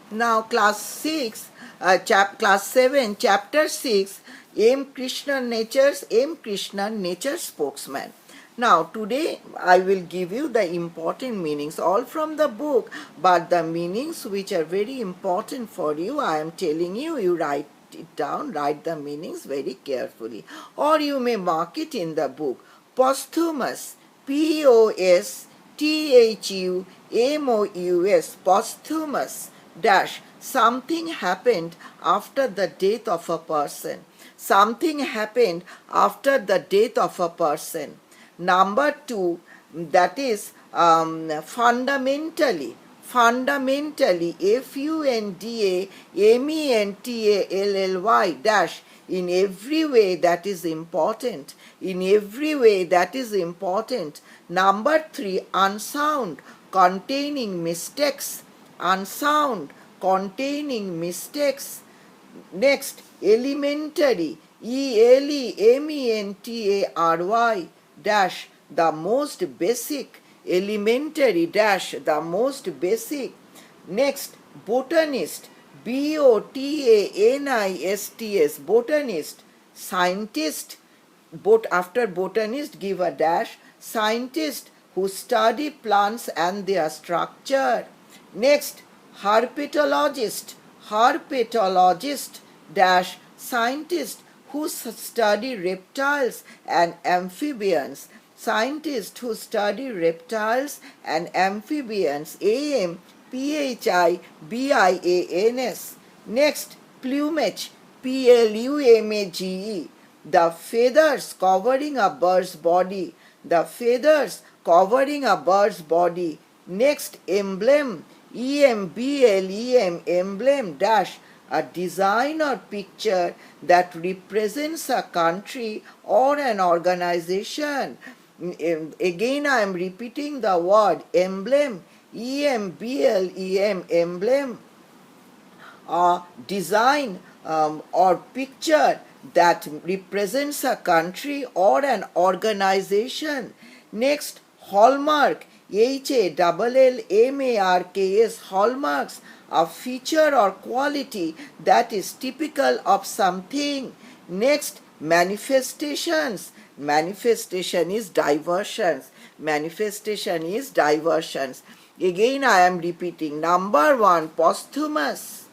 Now class 7, chapter 6, M.Krishnan nature spokesman. Now today I will give you the important meanings all from the book, but the meanings which are very important for you, I am telling you, you write it down, write the meanings very carefully, or you may mark it in the book. Posthumous, Posthumous, posthumous dash, something happened after the death of a person. Something happened after the death of a person. Number 2, that is fundamentally. Fundamentally, Fundamentally dash, in every way that is important. In every way that is important. Number 3, unsound, containing mistakes. Unsound, containing mistakes. Next, elementary, elementary dash, the most basic. Elementary dash, the most basic. Next, botanist, botanist, botanist. Scientist, after botanist give a dash, scientist who study plants and their structure. Next, herpetologist, herpetologist dash, scientist who study reptiles and amphibians. Scientists who study reptiles and amphibians. AMPHIBIANS. Next, plumage, PLUMAGE, the feathers covering a bird's body. The feathers covering a bird's body. Next, emblem, EMBLEM, emblem dash, a design or picture that represents a country or an organization. Again I am repeating the word emblem, EMBLEM, emblem, a design or picture that represents a country or an organization. Next, hallmark, HALLMARKS, hallmarks, a feature or quality that is typical of something. Next, manifestations. Manifestation is diversions. Manifestation is diversions. Again I am repeating. Number 1, posthumous.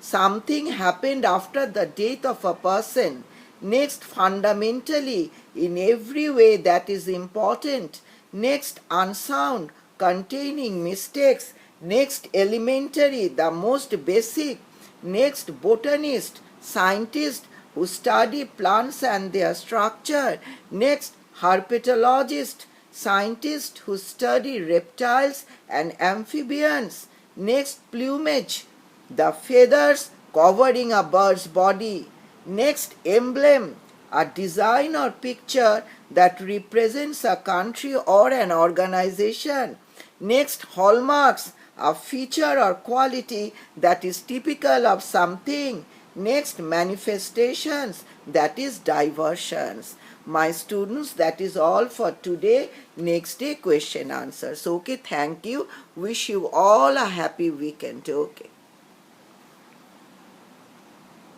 Something happened after the death of a person. Next, fundamentally, in every way that is important. Next, unsound, containing mistakes. Next, elementary, the most basic. Next, botanist, scientist who study plants and their structure. Next, herpetologist, scientist who study reptiles and amphibians. Next, plumage, the feathers covering a bird's body. Next, emblem, a design or picture that represents a country or an organization. Next, hallmarks, a feature or quality that is typical of something. Next, manifestations, that is diversions. My students, that is all for today. Next day, question answers. Okay, thank you. Wish you all a happy weekend. Okay.